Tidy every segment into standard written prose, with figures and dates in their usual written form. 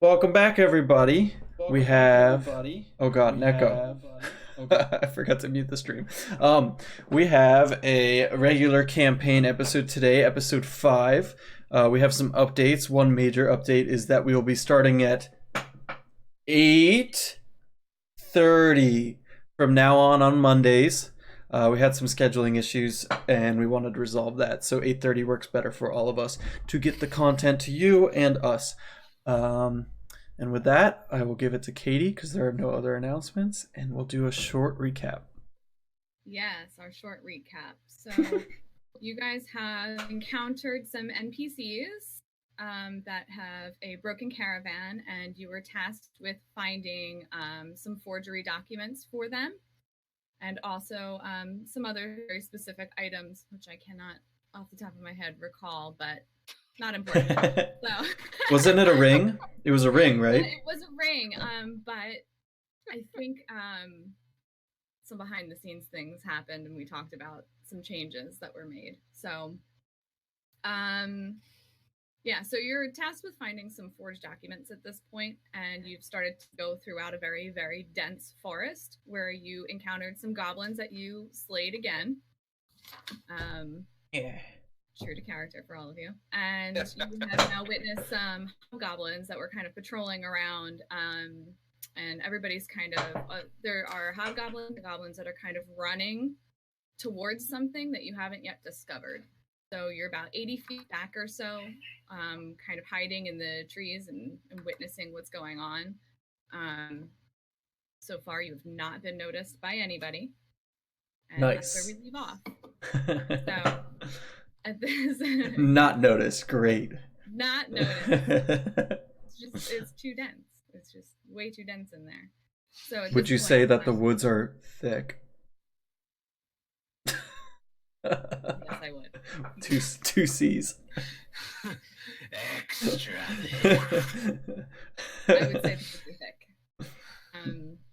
Welcome back, everybody. We have. Oh God, an echo. I forgot to mute the stream. We have a regular campaign episode today, episode 5. We have some updates. One major update is that we will be starting at 8:30 from now on Mondays. We had some scheduling issues and we wanted to resolve that, so 8:30 works better for all of us to get the content to you and us. And with that, I will give it to Katie because there are no other announcements, and we'll do a short recap. Yes, our short recap. So, you guys have encountered some NPCs that have a broken caravan, and you were tasked with finding some forgery documents for them, and also some other very specific items, which I cannot, off the top of my head, recall, but not important. So, wasn't it a ring? It was a ring, right? It was a ring, but I think some behind the scenes things happened and we talked about some changes that were made. So so you're tasked with finding some forged documents at this point, and you've started to go throughout a very, very dense forest where you encountered some goblins that you slayed again. Yeah. True to character for all of you. And you have now witnessed some goblins that were kind of patrolling around, and everybody's kind of there are hobgoblins and goblins that are kind of running towards something that you haven't yet discovered. So you're about 80 feet back or so, kind of hiding in the trees and witnessing what's going on. So far, you have not been noticed by anybody. And nice. That's where we leave off. So at this, not noticed. Great. Not noticed. It's too dense. It's just way too dense in there. So would you say that the woods are thick? Yes, I would. Two C's. Extra. I would say pretty thick.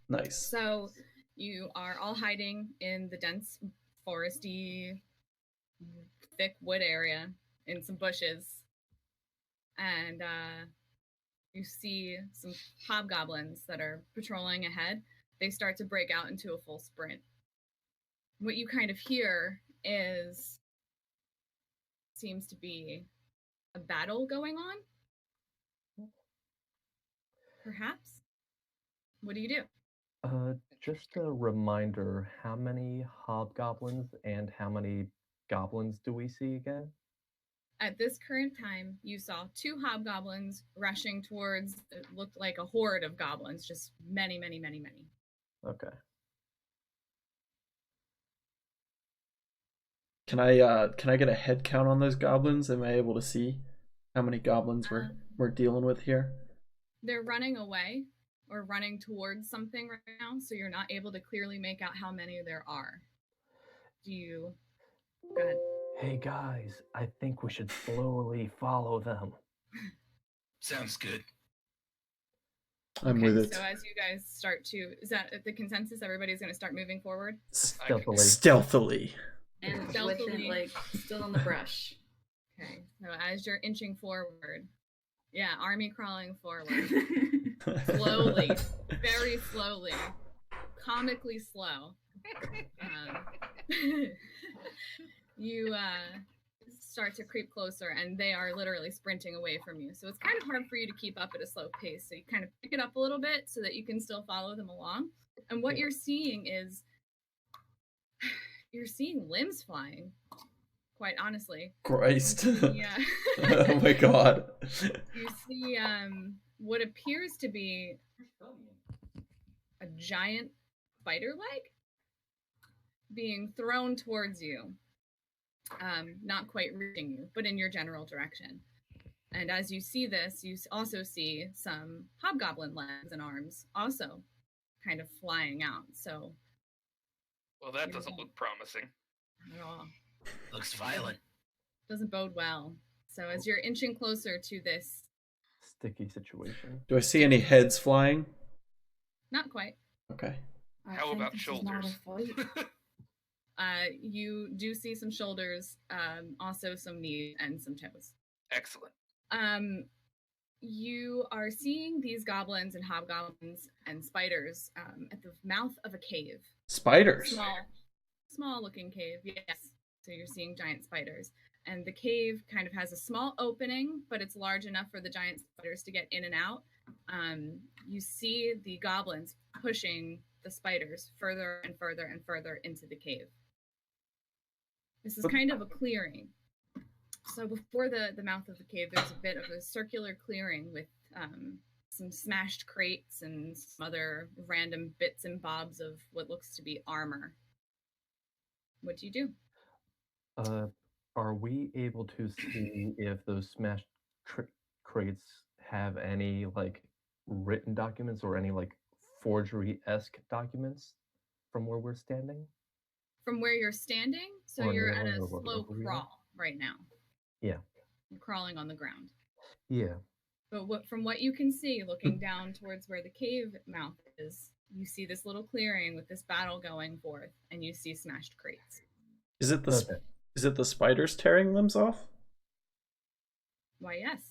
Nice. So you are all hiding in the dense, foresty, thick wood area in some bushes, and you see some hobgoblins that are patrolling ahead. They start to break out into a full sprint. What you kind of hear seems to be a battle going on. Perhaps? What do you do? Just a reminder, how many hobgoblins and how many goblins do we see again? At this current time, you saw 2 hobgoblins rushing towards, it looked like a horde of goblins, just many, many, many, many. Okay. Can I get a head count on those goblins? Am I able to see how many goblins we're dealing with here? They're running away or running towards something right now, so you're not able to clearly make out how many there are. Go ahead. Hey guys, I think we should slowly follow them. Sounds good. I'm with it. So as you guys start to, is that the consensus? Everybody's going to start moving forward? Stealthily. And stealthily, like, still in the brush. Okay, so as you're inching forward, army crawling forward. Slowly, very slowly, comically slow. You start to creep closer, and they are literally sprinting away from you. So it's kind of hard for you to keep up at a slow pace. So you kind of pick it up a little bit so that you can still follow them along. And what you're seeing is, you're seeing limbs flying. Quite honestly. Christ. Yeah. Oh my God. You see what appears to be a giant spider leg being thrown towards you. Not quite reaching you, but in your general direction. And as you see this, you also see some hobgoblin legs and arms also kind of flying out. So, well, that doesn't look promising at all. Looks violent. Doesn't bode well. So as you're inching closer to this sticky situation, do I see any heads flying? Not quite. Okay. How about shoulders? You do see some shoulders, also some knees and some toes. Excellent. you are seeing these goblins and hobgoblins and spiders at the mouth of a cave. Spiders. Small looking cave, yes. So you're seeing giant spiders. And the cave kind of has a small opening, but it's large enough for the giant spiders to get in and out. You see the goblins pushing the spiders further and further and further into the cave. This is kind of a clearing. So before the mouth of the cave, there's a bit of a circular clearing with some smashed crates and some other random bits and bobs of what looks to be armor. What do you do? Are we able to see if those smashed crates have any like written documents or any like forgery-esque documents from where we're standing? From where you're standing? So Or you're now, at a or what slow level we are? crawl right now. Yeah. You're crawling on the ground. Yeah. But from what you can see, looking down towards where the cave mouth is, you see this little clearing with this battle going forth, and you see smashed crates. Is it the spiders tearing limbs off? Why, yes.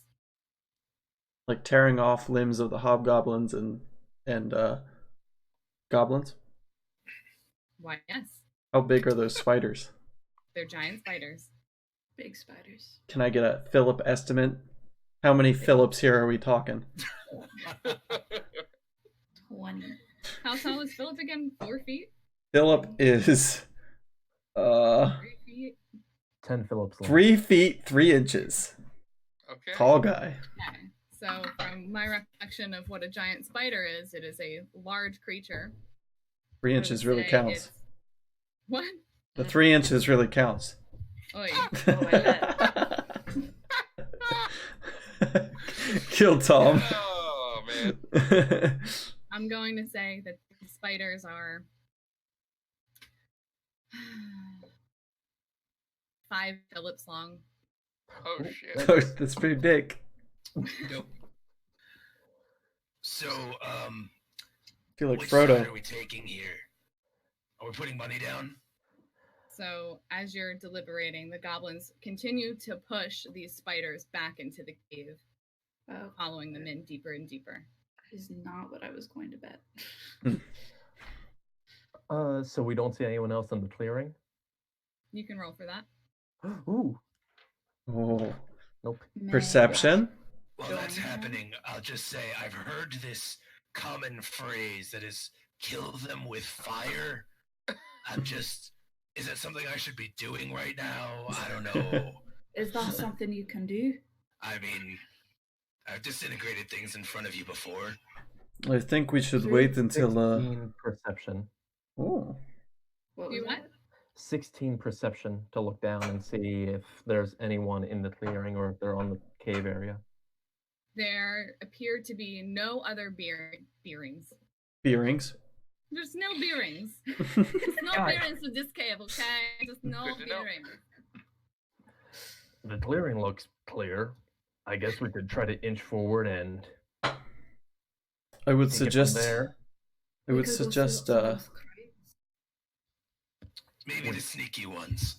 Like tearing off limbs of the hobgoblins and goblins? Why, yes. How big are those spiders? They're giant spiders. Big spiders. Can I get a Philip estimate? How many Philips here are we talking? 20. How tall is Philip again? 4 feet? Philip is 3 feet? 10 Phillips. 3 feet 3 inches. Okay. Tall guy. Okay. So from my recollection of what a giant spider is, it is a large creature. 3 I inches would really say counts. it's- What? The 3 inches really counts. Oy. Kill Tom. Oh man. I'm going to say that the spiders are 5 Phillips long. Oh shit. Oh, that's pretty big. Nope. So, I feel like which Frodo. side are we taking here? Are we putting money down? So as you're deliberating, the goblins continue to push these spiders back into the cave, Wow. following them in deeper and deeper. That is not what I was going to bet. So we don't see anyone else in the clearing? You can roll for that. Ooh. Oh. Nope. Man. Perception? While that's Going down. happening, I'll just say I've heard this common phrase that is kill them with fire. Is that something I should be doing right now? I don't know. Is that something you can do? I mean, I've disintegrated things in front of you before. I think we should wait until 16 perception. Oh. What You was what? that? 16 perception to look down and see if there's anyone in the clearing or if they're on the cave area. There appear to be no other bearings. Bearings. There's no bearings. There's no Guys. bearings to this cave, okay? Just no Good to know. bearings. The clearing looks clear. I guess we could try to inch forward and I would take it from suggest there. I would We could go suggest through those crates. Maybe the sneaky ones.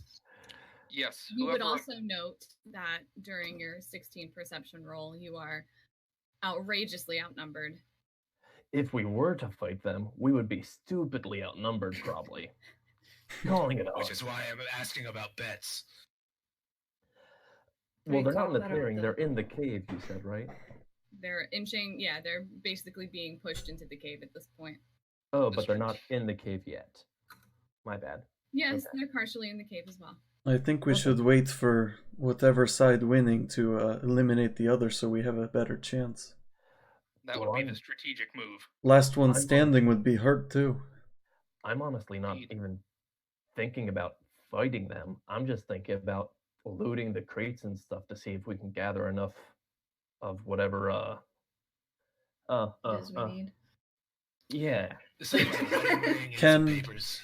Yes. You would whoever- also note that during your 16 perception roll, you are outrageously outnumbered. If we were to fight them, we would be stupidly outnumbered, probably. Calling it Which off. is why I'm asking about bets. Well, We they're not in the call that clearing. out, They're though. in the cave, you said, right? They're inching, yeah, they're basically being pushed into the cave at this point. Oh, but they're not in the cave yet. My bad. Yes, Okay. they're partially in the cave as well. I think we Okay. should wait for whatever side winning to eliminate the other so we have a better chance. That Well, would be I'm- the strategic move. Last one I'm- standing would be hurt too. I'm honestly not Indeed. even thinking about fighting them. I'm just thinking about looting the crates and stuff to see if we can gather enough of whatever It is we need. yeah. This is a wedding ring and Can- some papers.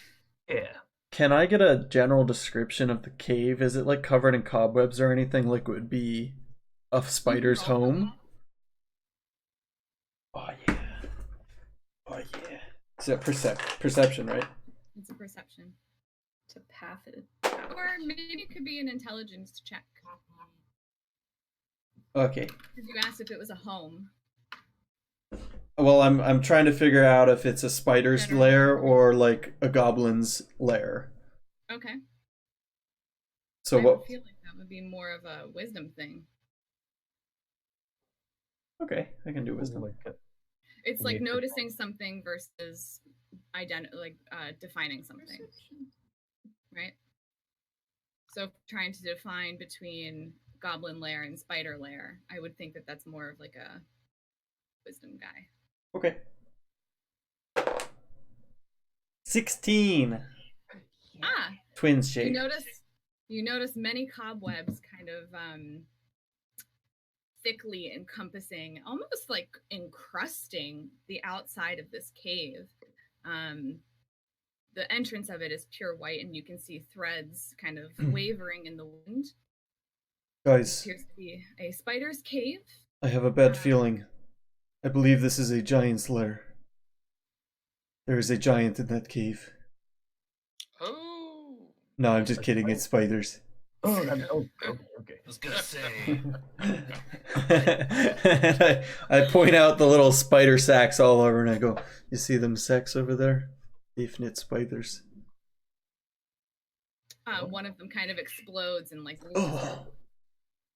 Yeah. Can I get a general description of the cave? Is it like covered in cobwebs or anything like it would be a spider's roll for home? that. Oh yeah. Oh yeah. Is that perception, right? It's a perception. To path it. Or maybe it could be an intelligence check. Okay. Because you asked if it was a home. Well, I'm trying to figure out if it's a spider's General. lair or like a goblin's lair. Okay. So I what? would feel like that would be more of a wisdom thing. Okay, I can do wisdom. It's like Yeah. noticing something versus defining something, Perception. right? So trying to define between goblin lair and spider lair, I would think that that's more of like a wisdom guy. Okay. 16. Ah, Twins shake. you notice many cobwebs kind of thickly encompassing, almost like encrusting the outside of this cave. The entrance of it is pure white, and you can see threads kind of wavering in the wind. Guys, Appears to be a spider's cave. I have a bad feeling. I believe this is a giant's lair. There is a giant in that cave. Oh. No, I'm just kidding. It's spiders. Okay. I was gonna say, And I point out the little spider sacks all over, and I go, "You see them sacks over there? Leaf knit spiders." One of them kind of explodes and like Oh.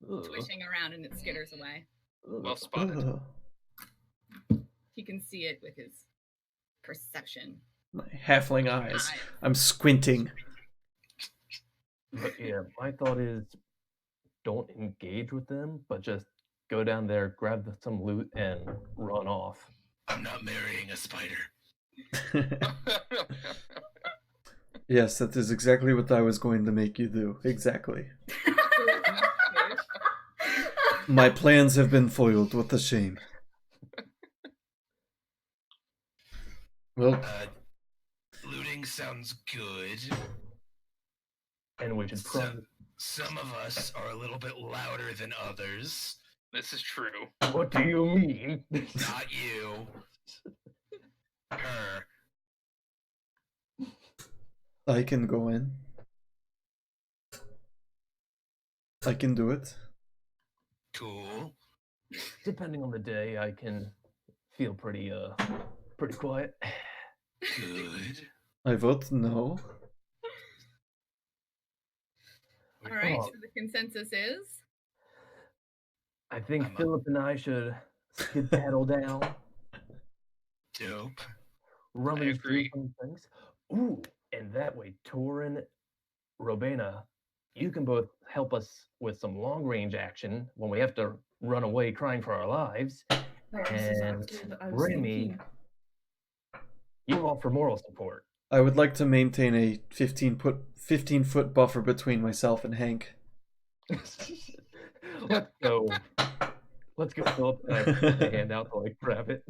twitching around, and it skitters away. Well spotted. He can see it with his perception. My halfling eyes. I'm squinting. But yeah, my thought is don't engage with them, but just go down there, grab some loot, and run off. I'm not marrying a spider. Yes, that is exactly what I was going to make you do. Exactly. My plans have been foiled. What a shame. Well, Looting sounds good. And we should probably... Some of us are a little bit louder than others. This is true. What do you mean? Not you. Her. I can go in. I can do it. Cool. Depending on the day, I can feel pretty quiet. Good. I vote no. All right, Oh. so the consensus is? I think I'm up. Philip and I should skedaddle down, Dope. rummage through agree. some things. Ooh, and that way, Torin, Robena, you can both help us with some long-range action when we have to run away crying for our lives. That's And exactly what I was Remy, thinking. you offer moral support. I would like to maintain a 15-foot buffer between myself and Hank. Let's go. Let's go, Philip. And I put my hand out to like grab it.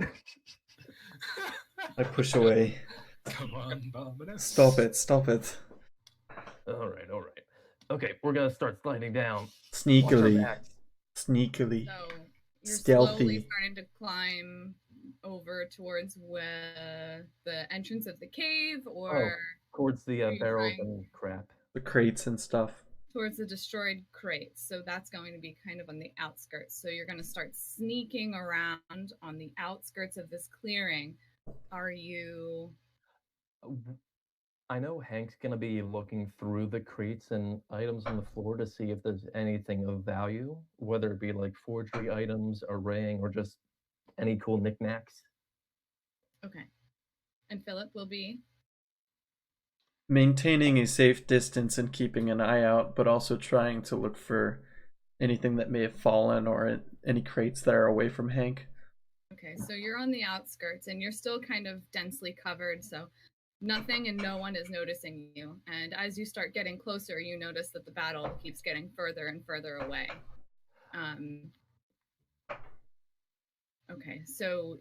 I push away. Come on, Bominus. Stop it, stop it. All right. Okay, we're gonna start sliding down. Watch our Sneakily. backs. Sneakily. So you're Stealthy. slowly starting to climb over towards where the entrance of the cave, or Towards the Are you barrels trying- and crap. The crates and stuff. towards the destroyed crates. So that's going to be kind of on the outskirts. So you're going to start sneaking around on the outskirts of this clearing. Are you? I know Hank's gonna be looking through the crates and items on the floor to see if there's anything of value, whether it be like forgery items, arraying, or just any cool knickknacks. Okay. And Philip will be? Maintaining a safe distance and keeping an eye out, but also trying to look for anything that may have fallen or any crates that are away from Hank. Okay, so you're on the outskirts and you're still kind of densely covered, so nothing and no one is noticing you. And as you start getting closer, you notice that the battle keeps getting further and further away. Okay, so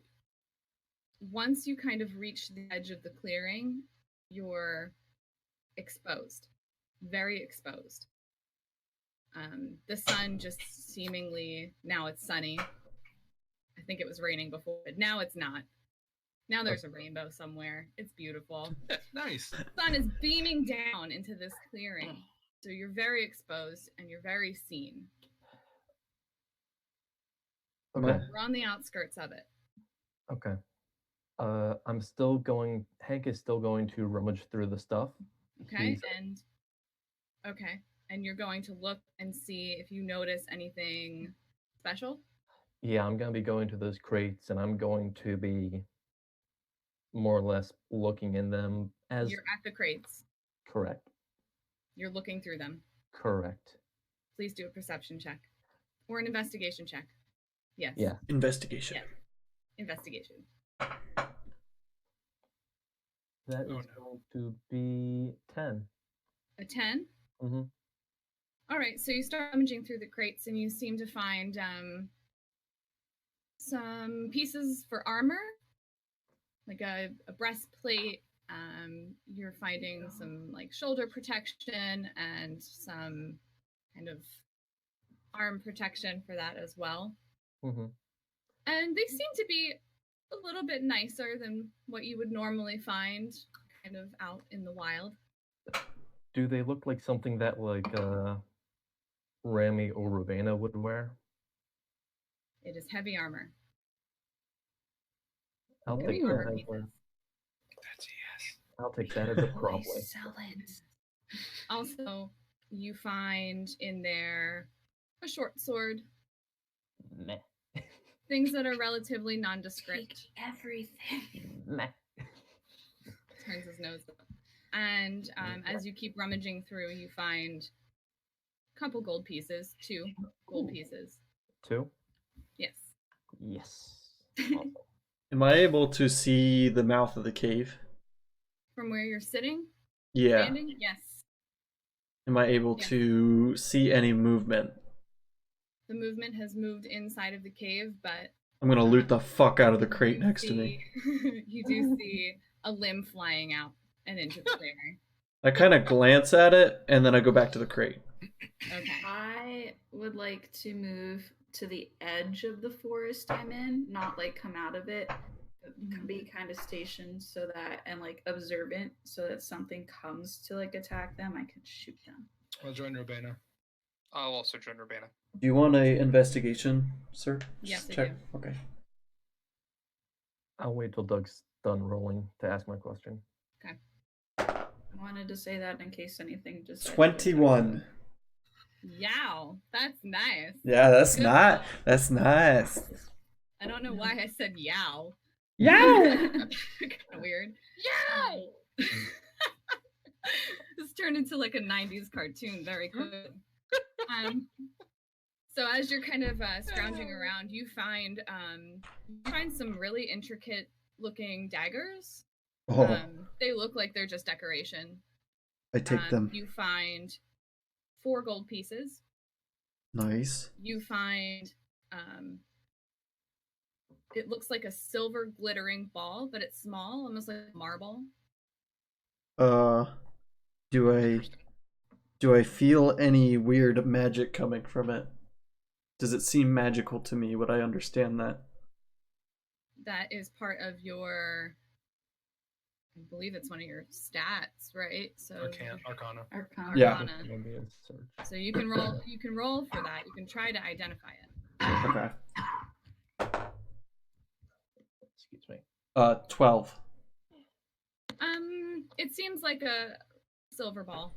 once you kind of reach the edge of the clearing, you're exposed, very exposed. The sun just seemingly, now it's sunny. I think it was raining before, but now it's not. Now there's a rainbow somewhere. It's beautiful. Nice. The sun is beaming down into this clearing. So you're very exposed and you're very seen. Okay. We're on the outskirts of it. Okay. Hank is still going to rummage through the stuff. Okay, He's- and you're going to look and see if you notice anything special. Yeah, I'm going to be going to those crates and I'm going to be more or less looking in them as You're at the crates. correct. You're looking through them. Correct. Please do a perception check or an investigation check. Yes. Yeah. Investigation. Yeah. Investigation. That is going to be 10. A 10? Mm-hmm. All right, so you start rummaging through the crates and you seem to find some pieces for armor, like a breastplate. You're finding some like shoulder protection and some kind of arm protection for that as well. Mm-hmm. And they seem to be a little bit nicer than what you would normally find kind of out in the wild. Do they look like something that Rami or Ravenna would wear? It is heavy armor. I'll Heavy take armor that as pieces. That's a yes. I'll take that as a probably. Sell it. Also, you find in there a short sword, Meh. things that are relatively nondescript. Take everything. Meh. Turns his nose up. And as you keep rummaging through, you find a couple gold pieces, 2 gold Ooh. pieces. 2? Yes. Yes. Awesome. Am I able to see the mouth of the cave? From where you're sitting, Yeah. standing, yes. Am I able Yes. to see any movement? The movement has moved inside of the cave, but I'm gonna loot the fuck out of the you crate do next to me. you do see a limb flying out and into the clearing. I kind of glance at it and then I go back to the crate. Okay. I would like to move to the edge of the forest I'm in, not like come out of it. Be kind of stationed so that and like observant so that something comes to like attack them, I can shoot them. I'll join Robena. I'll also join Urbana. Do you want a investigation, sir? Yes, I check. do. Okay. I'll wait till Doug's done rolling to ask my question. I wanted to say that in case anything just 21. Yow, that's nice. Yeah, that's Good not. job. That's nice. I don't know why I said yow. Yeah. Kind of weird. Yow! This turned into like a 90s cartoon very quickly. So as you're kind of scrounging around, you find some really intricate looking daggers. Oh, They look like they're just decoration. I take them. You find 4 gold pieces. Nice. You find it looks like a silver glittering ball, but it's small, almost like marble. Do I feel any weird magic coming from it? Does it seem magical to me? Would I understand that? That is part of your, I believe it's one of your stats, right? So Arcana. Arcana. Yeah. Arcana. Maybe a search. So you can roll. You can roll for that. You can try to identify it. Okay. Excuse me. 12. It seems like a silver ball.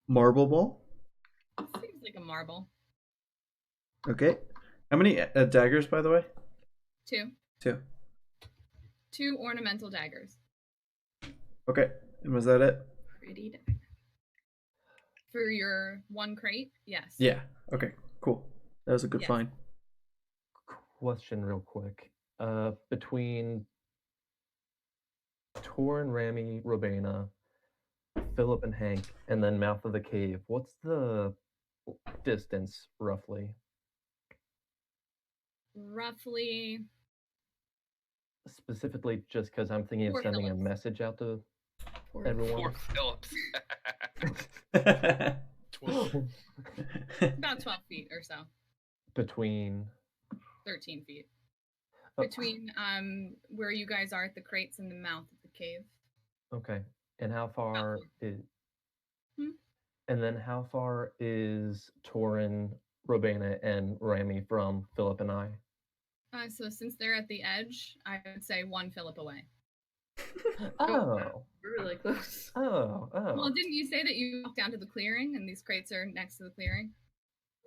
Marble ball? Seems like a marble. Okay. How many daggers, by the way? 2. 2. 2 ornamental daggers. Okay. And was that it? Pretty dagger. For your 1 crate, yes. Yeah. Okay. Cool. That was a good Yes. find. Question real quick. Between Torin, Rami, Robena, Philip, and Hank, and then Mouth of the Cave, what's the distance roughly? Roughly. Specifically, just because I'm thinking of 4 sending a Phillips. message out to Poor everyone. Poor Phillips. 12. About 12 feet or so. Between 13 feet. oh, Between where you guys are at the crates and the mouth of the cave. okay, and how far is? Hmm? And then how far is Torin Robana and Rami from Philip and I. So since they're at the edge, I would say 1 Philip away. Oh. We're really close. Oh. Well, didn't you say that you walked down to the clearing and these crates are next to the clearing?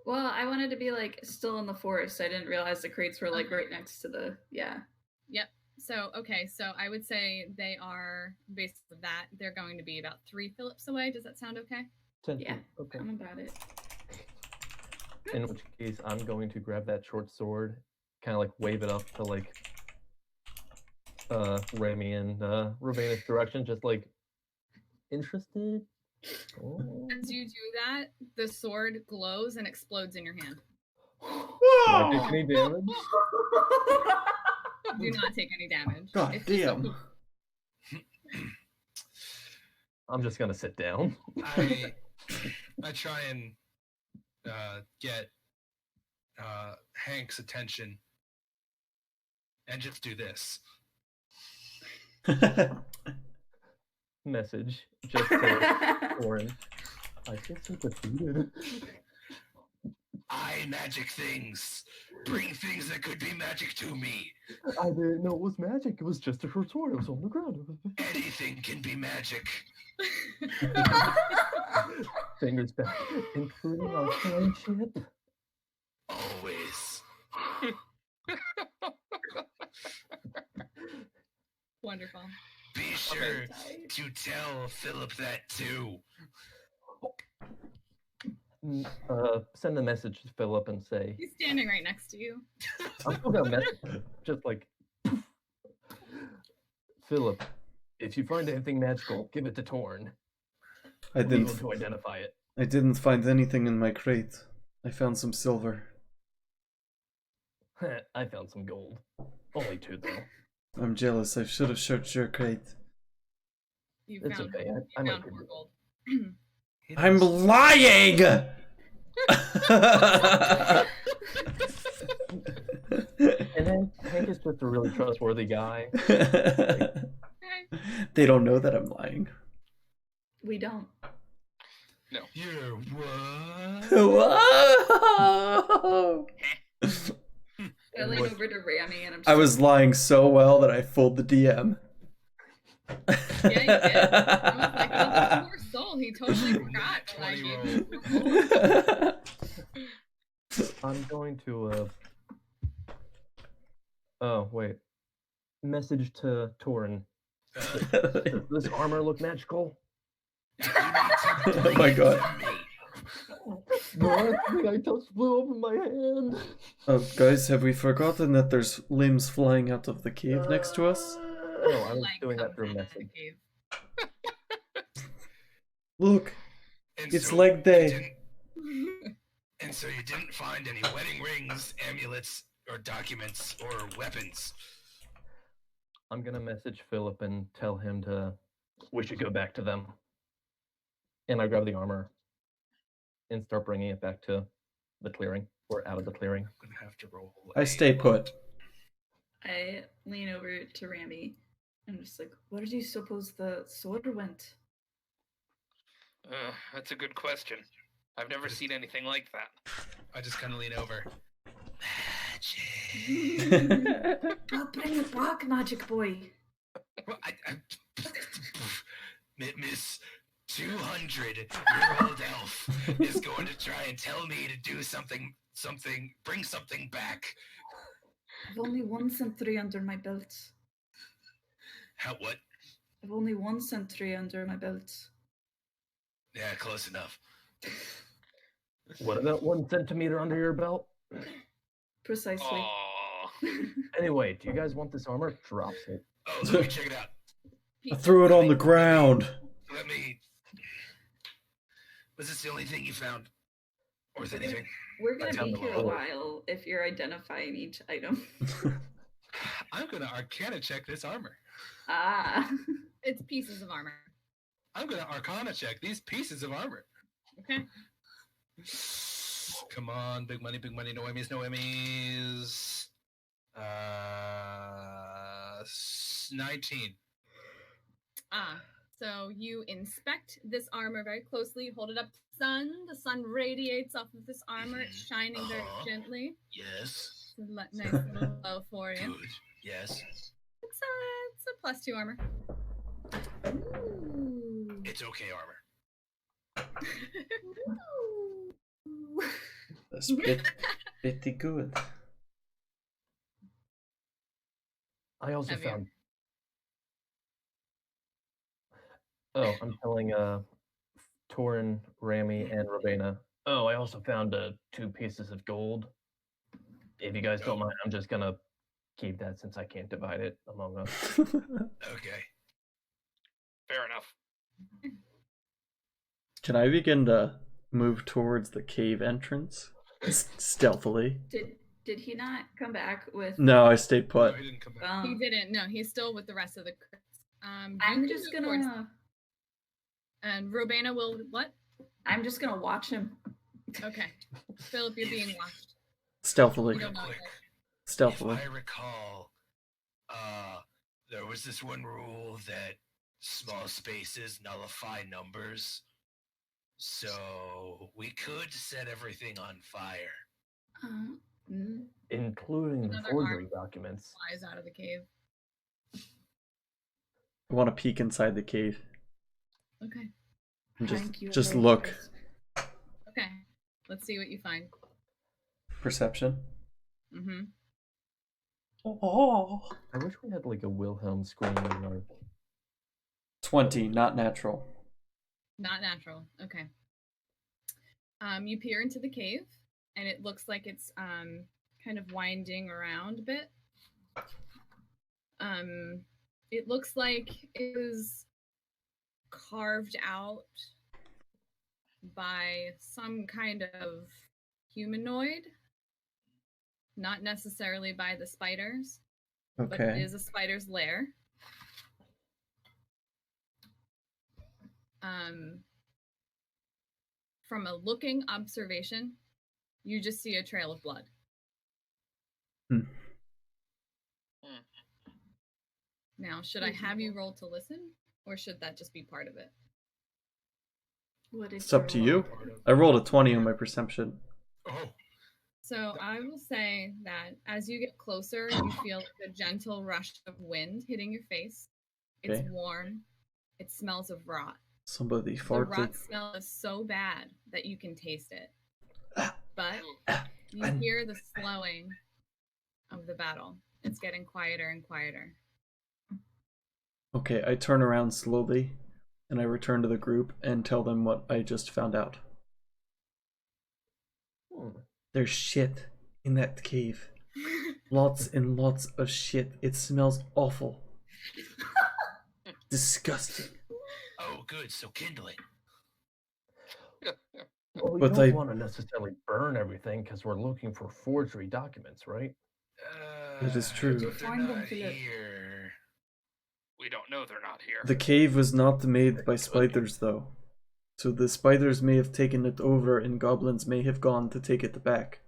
Well, I wanted to be like still in the forest. I didn't realize the crates were like right next to the Yep. So okay, so I would say they are based on that. They're going to be about 3 Philips away. Does that sound okay? Yeah. Okay. I'm about it. In which case, I'm going to grab that short sword, kind of like wave it up to like Remy and Robana's direction, just like interested. Oh. As you do that, the sword glows and explodes in your hand. Do I take any damage? Do not take any damage. God damn. I'm just gonna sit down. I try and get Hank's attention and just do this. Message just to Orin. I feel so defeated. I magic things. Bring things that could be magic to me. I didn't know it was magic. It was just a short sword. It was on the ground. Anything can be magic. Fingers back, including our friendship. Always. Wonderful. Be sure to tell Philip that too. Send a message to Philip and say, He's standing right next to you. I'm still gonna message, just like, Philip, if you find anything magical, give it to Torn. I We'll be able didn't. to identify it. I didn't find anything in my crate. I found some silver. I found some gold. Only 2 though. I'm jealous. I should have searched your crate. You It's found, okay. you I might found be 4 gold. I'm lying! And then Hank is just a really trustworthy guy. They don't know that I'm lying. We don't. You're what? Whoa! I lean over to Rami and I'm just I was lying so well that I fooled the DM. Yeah, you did. I was like, oh, poor soul. He totally forgot that I 20 gave roll. him 4 gold. I'm going to oh wait. Message to Torin. Does this armor look magical? Oh my god. The last thing I touched blew up in my hand. Oh, guys, have we forgotten that there's limbs flying out of the cave next to us? No, I was Like, doing that through comes out of message. the cave. Look, And it's so leg you day. didn't- And so you didn't find any wedding rings, amulets, or documents, or weapons. I'm gonna message Philip and tell him we should go back to them. And I grab the armor and start bringing it back to the clearing, or out of the clearing. I'm gonna have to roll. I stay put. I lean over to Rami and I'm just like, where do you suppose the sword went? That's a good question. I've never seen anything like that. I just kind of lean over. Magic. I'll bring it back, magic boy. Well, Miss 200-year-old elf is going to try and tell me to do something, bring something back. I've only 1 century under my belt. How, what? I've only 1 century under my belt. Yeah, close enough. What about 1 centimeter under your belt? Precisely. Aww. Anyway, do you guys want this armor? Drops it. Oh, let me check it out. I threw it on the ground. Let me. Was this the only thing you found? Or is anything? We're gonna Down be the here a road. while if you're identifying each item. I'm gonna Arcana check this armor. Ah. It's pieces of armor. I'm gonna Arcana check these pieces of armor. Okay. Come on, big money, no Emmys, no Emmys. 19. So you inspect this armor very closely, hold it up to the sun. The sun radiates off of this armor. It's shining very gently. Yes. It's a nice little glow for you. Good. Yes. It's a +2 armor. Ooh. It's okay armor. That's pretty good. I also Heavier. found. Oh, I'm telling Torin, Rami, and Rabena. Oh, I also found 2 pieces of gold. If you guys don't mind, I'm just gonna keep that since I can't divide it among us. Okay. Fair enough. Can I begin to move towards the cave entrance stealthily? Did he not come back with? No, I stayed No, put. he didn't come back. He didn't. No, he's still with the rest of the crits. I'm you just can move towards- gonna. And Robana will what? I'm just gonna watch him. Okay. Philip, you're being watched. Stealthily. You don't know. Quick. Stealthily. If I recall, there was this one rule that small spaces nullify numbers. So we could set everything on fire. Including the Another forgery arm. documents. Flies out of the cave. I want to peek inside the cave Okay. and Frank, you just have look. this. Okay. Let's see what you find. Perception. Mm-hmm. Oh. I wish we had like a Wilhelm scream in our 20, not natural. Not natural. Okay. You peer into the cave, and it looks like it's kind of winding around a bit. It looks like it was carved out by some kind of humanoid, not necessarily by the spiders, but it Okay. is a spider's lair. From a looking observation, you just see a trail of blood. Now, should I have you roll to listen, or should that just be part of it? What is It's up to your you. I rolled a 20 on my perception. Oh, So I will say that as you get closer, you feel like a gentle rush of wind hitting your face. It's Okay. warm. It smells of rot. Somebody The farted. rot smell is so bad that you can taste it. But you I'm- hear the slowing of the battle. It's getting quieter and quieter. Okay, I turn around slowly and I return to the group and tell them what I just found out. There's shit in that cave. Lots and lots of shit. It smells awful. Disgusting. oh, good. So kindle it. Well, we But don't I- want to necessarily burn everything because we're looking for forgery documents, right? It is true. But they're Find them, not Philip. here. We don't know they're not here. The cave was not made by spiders, though. So the spiders may have taken it over and goblins may have gone to take it back.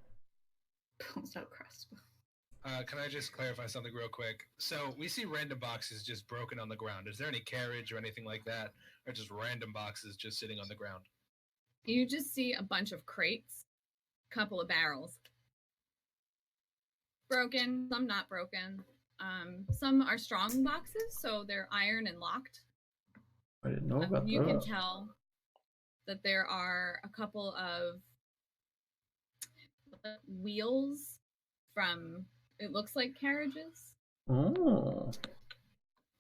pulls out crossbow? Can I just clarify something real quick? So we see random boxes just broken on the ground. Is there any carriage or anything like that? Or just random boxes just sitting on the ground? You just see a bunch of crates, couple of barrels. Broken, some not broken. Some are strong boxes, so they're iron and locked. I didn't know about You can that. tell that there are a couple of wheels from, it looks like carriages. Oh.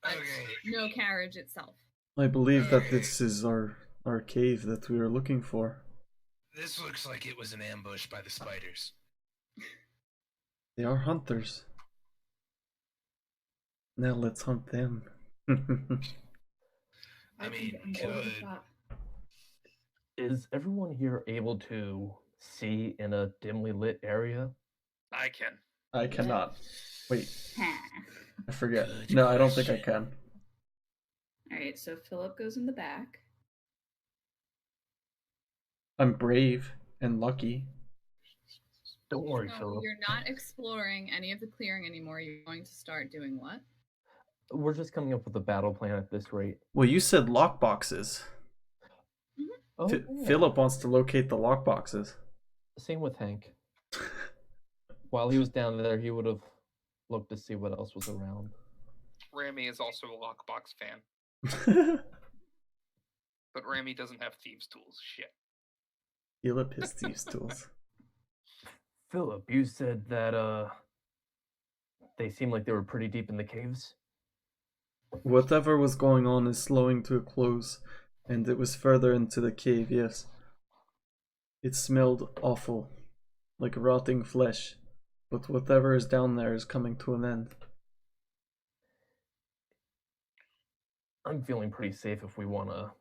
but Okay. No carriage itself. I believe that this is our cave that we were looking for. This looks like it was an ambush by the spiders. They are hunters. Now let's hunt them. I mean, think I'm over the good. top. Is everyone here able to see in a dimly lit area? I can. I cannot. Wait, Ha. I forget. Good No, I don't think I question. can. All right, so Philip goes in the back. I'm brave and lucky. Don't worry, So Philip. you're not exploring any of the clearing anymore. You're going to start doing what? We're just coming up with a battle plan at this rate. Well, you said lockboxes. Oh, Philip wants to locate the lockboxes. Same with Hank. While he was down there, he would have looked to see what else was around. Rami is also a lockbox fan, but Rami doesn't have thieves' tools. Shit. Philip his thieves' tools. Philip, you said that they seemed like they were pretty deep in the caves. Whatever was going on is slowing to a close, and it was further into the cave, yes. It smelled awful, like rotting flesh, but whatever is down there is coming to an end. I'm feeling pretty safe if we want to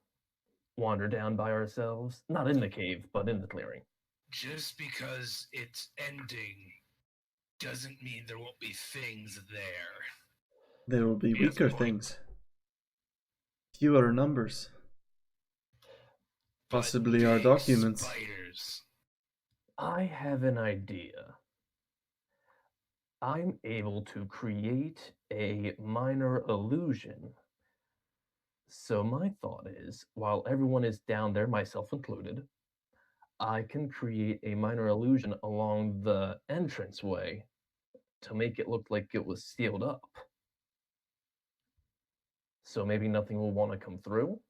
wander down by ourselves. Not in the cave, but in the clearing. Just because it's ending doesn't mean there won't be things there. There will be Yes, weaker point. things. Fewer numbers. But Possibly our big documents. Spiders. I have an idea. I'm able to create a minor illusion. So my thought is, while everyone is down there, myself included, I can create a minor illusion along the entranceway to make it look like it was sealed up. So maybe nothing will want to come through.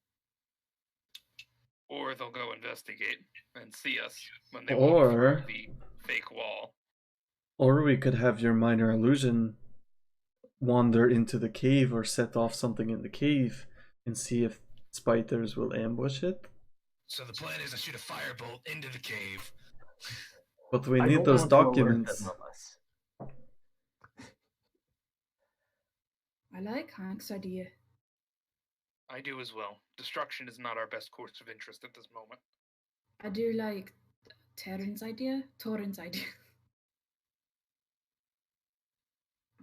Or they'll go investigate and see us when they walk Or- through the fake wall. Or we could have your minor illusion wander into the cave or set off something in the cave and see if spiders will ambush it. So the plan is to shoot a firebolt into the cave. But we I need don't those want to alert documents. them unless- I like Hank's idea. I do as well. Destruction is not our best course of interest at this moment. I do like Torrin's idea.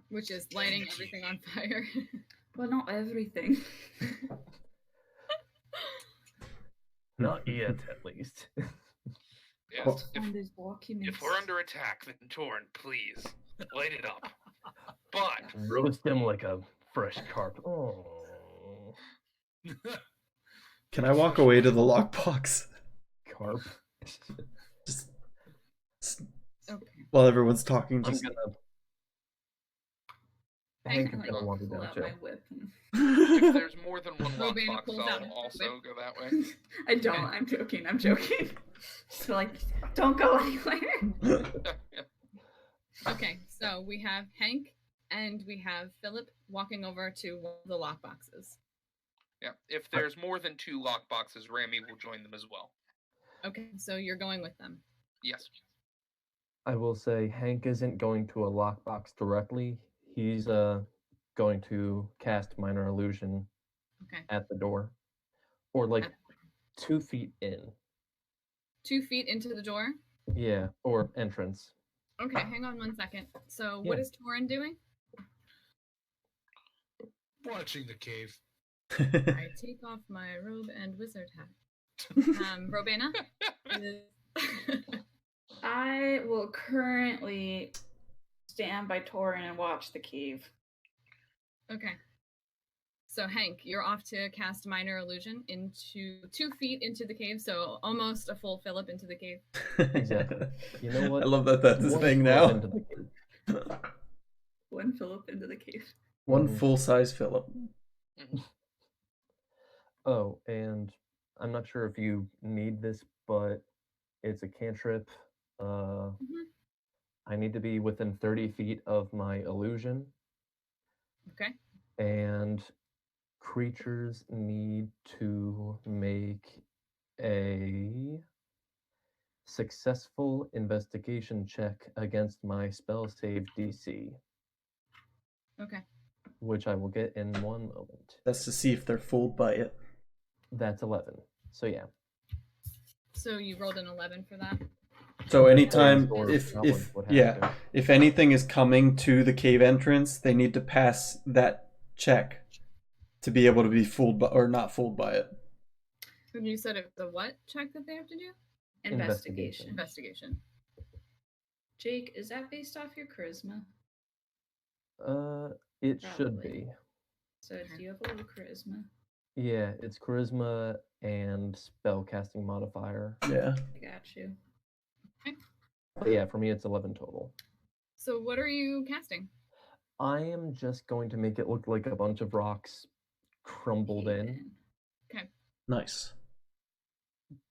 Which is lighting everything on fire. Well, not everything. Not yet, at least. Yes. Well- If, Find those documents. if we're under attack, then Torn, please light it up. But Roast him like a fresh carp. Oh. Can I walk away to the lockbox? Carp. Just Okay. while everyone's talking, I'm just gonna. I Hank can, is Like, gonna wander pull down out too. my whip. if there's more than one Robina lockbox, pulls out I'll her also whip. go that way. I don't. Okay. I'm joking. So like, don't go anywhere. Okay, so we have Hank and we have Philip walking over to one of the lockboxes. Yeah. If there's more than 2 lockboxes, Rami will join them as well. Okay, so you're going with them. Yes. I will say Hank isn't going to a lockbox directly. He's going to cast minor illusion Okay. at the door, or like At- 2 feet in. 2 feet into the door. Yeah, or entrance. Okay, hang on 1 second. So what Yeah. is Torin doing? Watching the cave. I take off my robe and wizard hat. Robena? I will currently stand by Torrin and watch the cave. Okay. So Hank, you're off to cast minor illusion into 2 feet into the cave, so almost a full Philip into the cave. Exactly. You know what? I love that that's his One thing Philip now. into the cave. One Philip into the cave. One Mhm. full-size Philip. Oh, and I'm not sure if you need this, but it's a cantrip. I need to be within 30 feet of my illusion, Okay. and creatures need to make a successful investigation check against my spell save DC, Okay. which I will get in 1 moment. That's to see if they're fooled by it. That's 11. So yeah. So you rolled an 11 for that? So anytime Or if goblins would have yeah, to. if anything is coming to the cave entrance, they need to pass that check to be able to be fooled by or not fooled by it. And you said it was a what check that they have to do? Investigation. Investigation. Jake, is that based off your charisma? It should Probably. be. So do you have a little charisma? Yeah, it's charisma and spellcasting modifier. Yeah. I got you. But yeah, for me it's 11 total. So what are you casting? I am just going to make it look like a bunch of rocks crumbled in, Nice.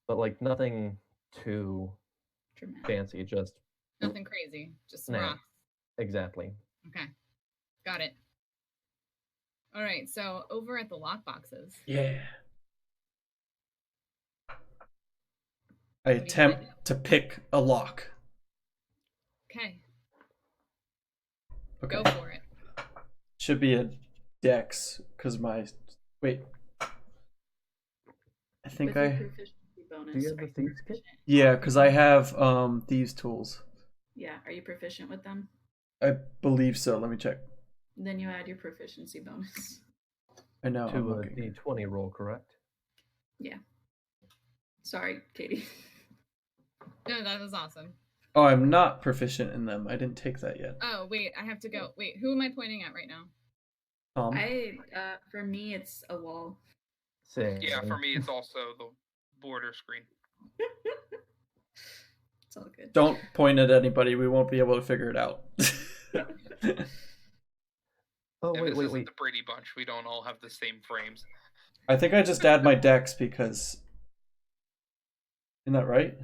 but like nothing too Dramatic. fancy, just Nothing crazy, just Nah. rocks. exactly. Okay, got it. All right, so over at the lockboxes. Yeah. I do you attempt to pick a lock. Okay, Okay. go for it. Should be a dex, because my... Wait. I think With your I... proficiency bonus. Do you have are the thieves kit? proficient? Yeah, because I have thieves' tools. Yeah, are you proficient with them? I believe so. Let me check. Then you add your proficiency bonus. I know. I'm To a looking. D20 roll, correct? Yeah. Sorry, Katie. No, that was awesome. Oh, I'm not proficient in them. I didn't take that yet. Oh, wait, I have to go. Wait, who am I pointing at right now? For me, it's a wall. Same. Yeah, for me, it's also the border screen. It's all good. Don't point at anybody. We won't be able to figure it out. Oh, And wait, this wait, isn't wait. the Brady Bunch. We don't all have the same frames. I think I just add my dex because... Isn't that right?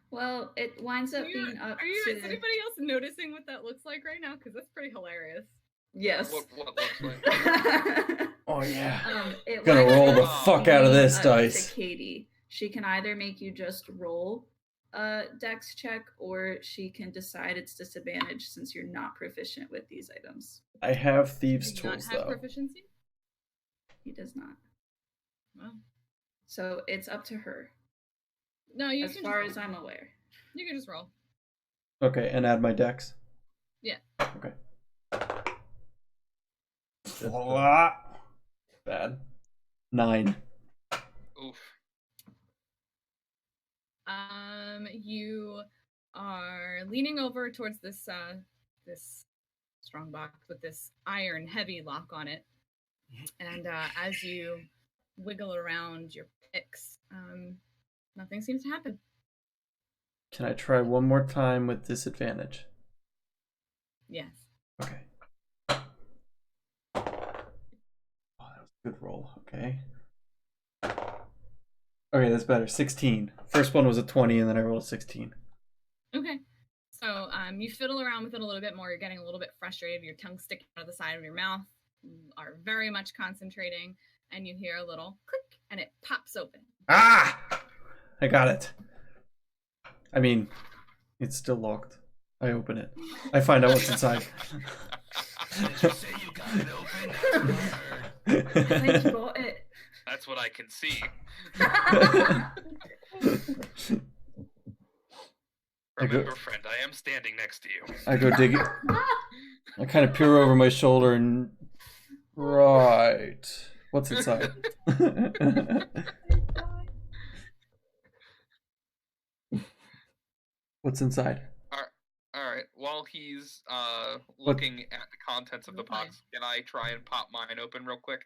Well, it winds up being up Is to... anybody else noticing what that looks like right now? Because that's pretty hilarious. Yes. What looks like? Oh, yeah. It Gonna winds roll up the Oh. fuck out of being this up dice. To Katie. She can either make you just roll a dex check, or she can decide it's disadvantage since you're not proficient with these items. I have thieves' Do you not tools, have though. proficiency? He does not. Well, So it's up to her, no, you as can far just, as I'm aware. you can just roll. Okay, and add my dex? Yeah. Okay. Just, Bad. 9. Oof. You are leaning over towards this this strong box with this iron heavy lock on it, and as you wiggle around your picks, nothing seems to happen. Can I try one more time with disadvantage? Yes. Okay. Oh, that was a good roll. Okay. Okay, that's better. 16. First one was a 20, and then I rolled a 16. Okay. So you fiddle around with it a little bit more. You're getting a little bit frustrated. Your tongue sticking out of the side of your mouth. You are very much concentrating, and you hear a little click, and it pops open. Ah! I got it. I mean, it's still locked. I open it. I find out what's inside. Did you say you got it open? That's what I heard. I think you got it. That's what I can see. Remember, friend, I am standing next to you. I go dig it. I kind of peer over my shoulder and... Right. What's inside? What's inside? All right. While he's looking at the contents of the Okay. box, can I try and pop mine open real quick?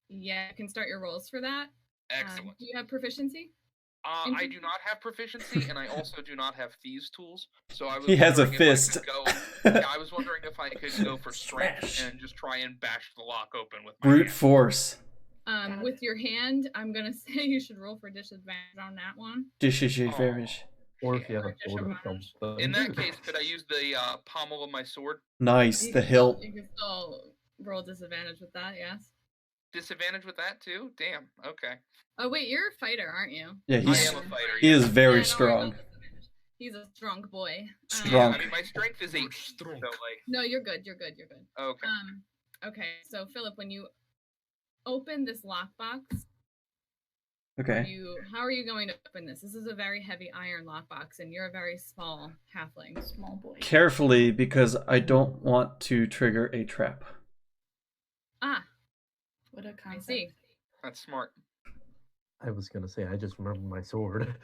Yeah, you can start your rolls for that. Excellent. Do you have proficiency? I do not have proficiency, and I also do not have thieves' tools. So I was. He has a wondering if I fist. could go- yeah, I was wondering if I could go for strength Smash. and just try and bash the lock open with my Brute hand. force. With your hand, I'm gonna say you should roll for disadvantage on that one. Disadvantage. Or if you have a Just sword or remind- something. In that case, could I use the pommel of my sword? Nice. You The can hilt. Still, you can still roll disadvantage with that, yes. Disadvantage with that too? Damn. Okay. Oh wait, you're a fighter, aren't you? Yeah, I he's am a fighter. he yes. is very Yeah, no, strong. disadvantage. He's a strong boy. Strong. I mean, my strength is 8, so Strong. like. No, you're good. You're good. You're good. Okay. Okay. So Philip, when you open this lockbox, Okay. how are you going to open this? This is a very heavy iron lockbox, and you're a very small halfling. Small boy. Carefully, because I don't want to trigger a trap. Ah, What a I concept. see. That's smart. I was gonna say, I just remembered my sword.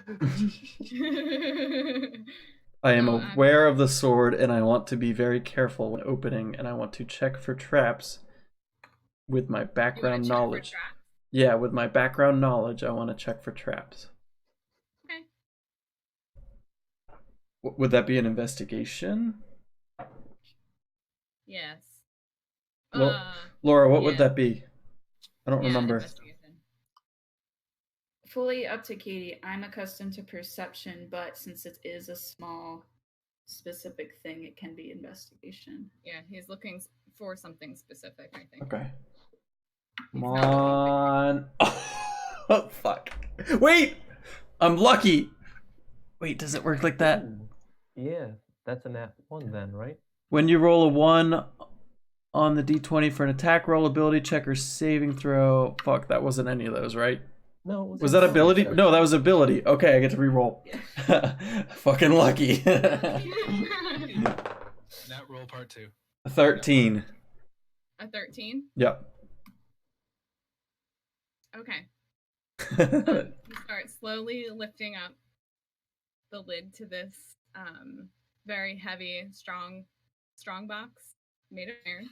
I am No, aware of the sword, and I want to be very careful when opening, and I want to check for traps with my You wanna background check for knowledge. traps? Yeah, with my background knowledge, I want to check for traps. Okay. Would that be an investigation? Yes. Laura, what would yeah. that be? I don't Yeah, remember. investigation. Fully up to Katie. I'm accustomed to perception, but since it is a small, specific thing, it can be investigation. Yeah, he's looking for something specific, I think. Okay. He's Come not looking for on. Oh, fuck. Wait! I'm lucky! Wait, does it work like that? Ooh, yeah, that's a nat 1 then, right? When you roll a 1 on the d20 for an attack roll, ability check, or saving throw. Fuck, that wasn't any of those, right? No, it Was that ability? check. No, that was ability. Okay, I get to reroll. Fucking lucky. Nat roll part 2. 13. A 13? Yep. Okay. You start slowly lifting up the lid to this very heavy, strong box made of iron,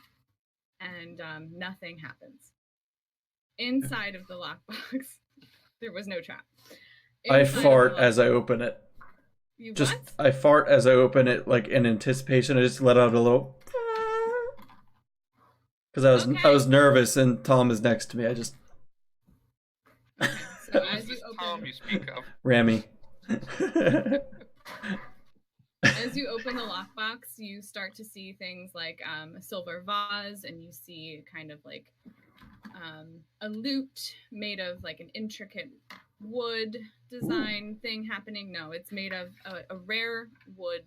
and nothing happens. Inside of the lockbox, there was no trap. I Inside of fart the as I open it. You Just what? I fart as I open it, like in anticipation. I just let out a little, because I Okay. was nervous, and Tom is next to me. I just So Who's as you this Tom open, you speak of? Rammy. as you open the lockbox, you start to see things like a silver vase, and you see kind of like a lute made of like an intricate wood design thing happening. No, it's made of a rare wood,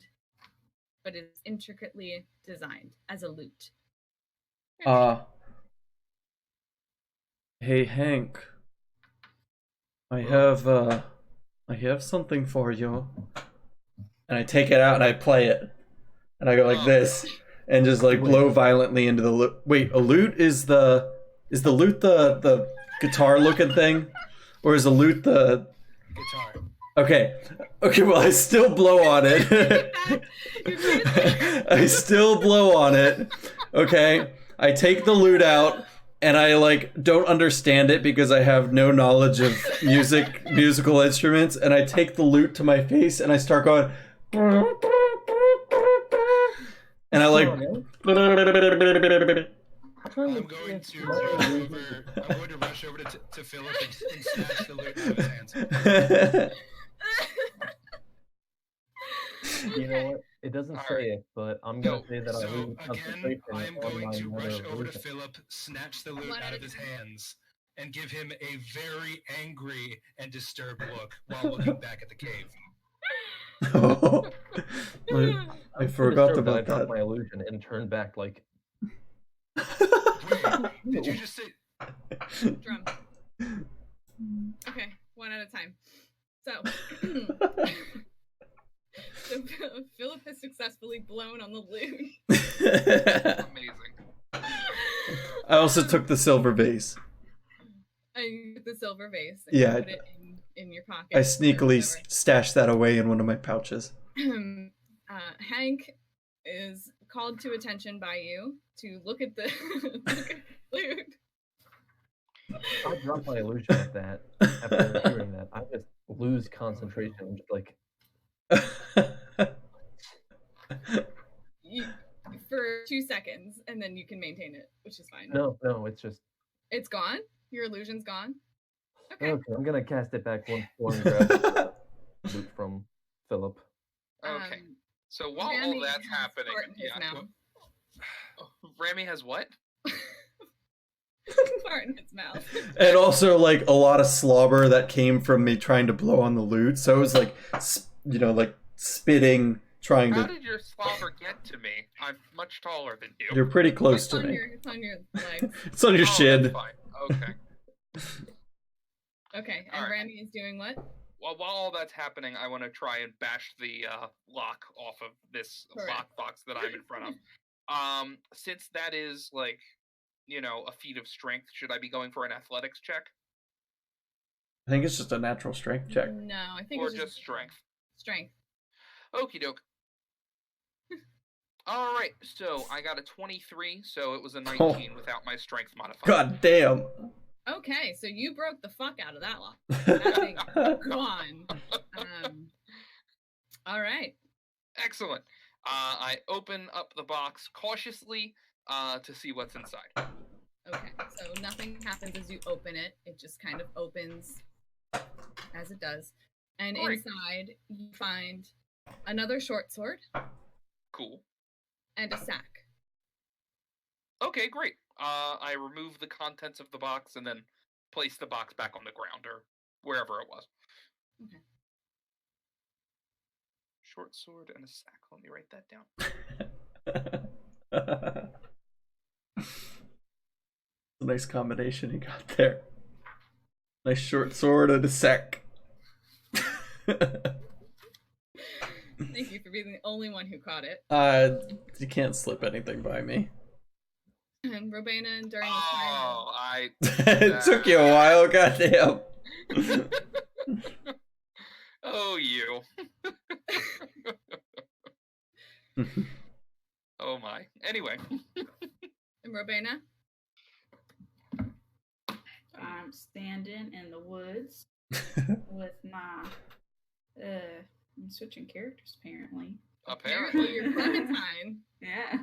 but it's intricately designed as a lute. Hey Hank, I have something for you. And I take it out and I play it, and I go like this, and just like blow violently into the lute. Wait, a lute is the lute the guitar looking thing, or is a lute the Guitar. Okay, well I still blow on it. I still blow on it. Okay, I take the lute out, and I like don't understand it because I have no knowledge of musical instruments, and I take the lute to my face and I start going, and I like. I'm going to rush over to Philip and snatch the lute out of his hands. You know what? It doesn't All say right. it, but I'm gonna So- say that I So lose again, concentration I am on going my to rush over to illusion. Philip, snatch the lute One out at of a his time. hands, and give him a very angry and disturbed look while looking back at the cave. I forgot I about dropped that. my illusion and turned back like. Wait, did you just say? Drum. Okay, one at a time. So, so Philip has successfully blown on the lute. Amazing. I also took the silver vase. And you took the silver vase and Yeah. you put it in your pocket. I or sneakily whatever. stashed that away in one of my pouches. Hank is called to attention by you to look at the lute. I drop my illusion at that. After hearing that, I just lose concentration. I'm just like, For 2 seconds, and then you can maintain it, which is fine. no, it's just. It's gone? Your illusion's gone? Okay. Okay, I'm gonna cast it back once more and grab the loot from Philip. Okay. So while Rami all that's has happening, fart in his mouth. Rami has what? Fart in his mouth. And also, like, a lot of slobber that came from me trying to blow on the lute. So it was like, like spitting, trying How to. did your slobber get to me? I'm much taller than you. You're pretty close It's to on me. it's on your legs. It's on your Oh, shin. that's fine. Okay. Okay, and Alright. Rami is doing what? Well, while all that's happening, I want to try and bash the lock off of this Correct. lockbox that I'm in front of. Since that is like, a feat of strength, should I be going for an athletics check I think it's just a natural strength check. No, I think or it's just strength? Strength. Okie doke. All right, so I got a 23, so it was a 19 without my strength modifier. God damn. Okay, so you broke the fuck out of that lock. That thing's gone. All right. Excellent. I open up the box cautiously to see what's inside. Okay, so nothing happens as you open it. It just kind of opens as it does. And Great. inside, you find another short sword Cool. and a sack. Okay, great. I remove the contents of the box and then place the box back on the ground or wherever it was. Okay. Short sword and a sack. Let me write that down. A nice combination you got there. Nice short sword and a sack. Thank you for being the only one who caught it. You can't slip anything by me. And Robena, during the Oh, It took you a while, goddamn. Oh, you. Oh my. Anyway. And Robena? I'm standing in the woods with my I'm switching characters apparently. Apparently. You're Clementine. Yeah.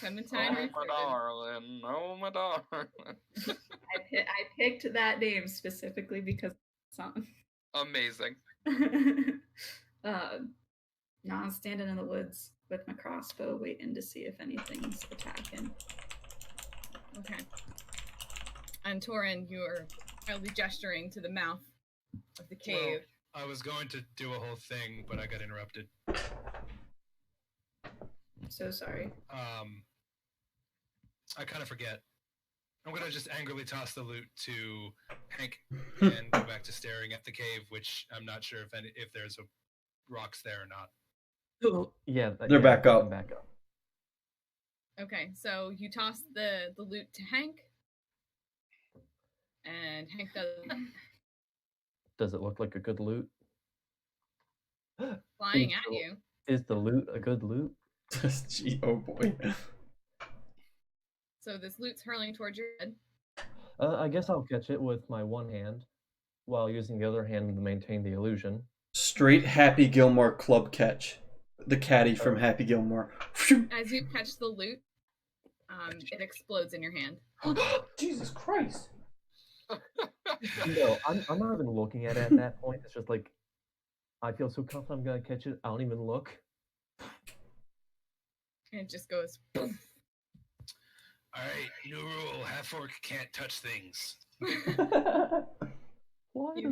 Clementine Oh, my Richardson. darling. Oh, my darling. I picked that name specifically because of the song. Amazing. Now I'm standing in the woods with my crossbow waiting to see if anything's attacking. Okay. And Torin, you are probably gesturing to the mouth of the cave. Well, I was going to do a whole thing, but I got interrupted. I'm so sorry. I kind of forget. I'm going to just angrily toss the loot to Hank and go back to staring at the cave, which I'm not sure if there's rocks there or not. Yeah, They're back up. Back up. Okay, so you toss the loot to Hank. And Hank does Does it look like a good loot? flying at you. Is the loot a good loot? Gee, oh boy. So this loot's hurling towards your head. I guess I'll catch it with my one hand, while using the other hand to maintain the illusion. Straight Happy Gilmore club catch. The caddy from Happy Gilmore. As you catch the loot, it explodes in your hand. Jesus Christ. No, I'm not even looking at it at that point. It's just like, I feel so confident I'm gonna catch it, I don't even look. And it just goes poof. All right, new rule: half orc can't touch things. You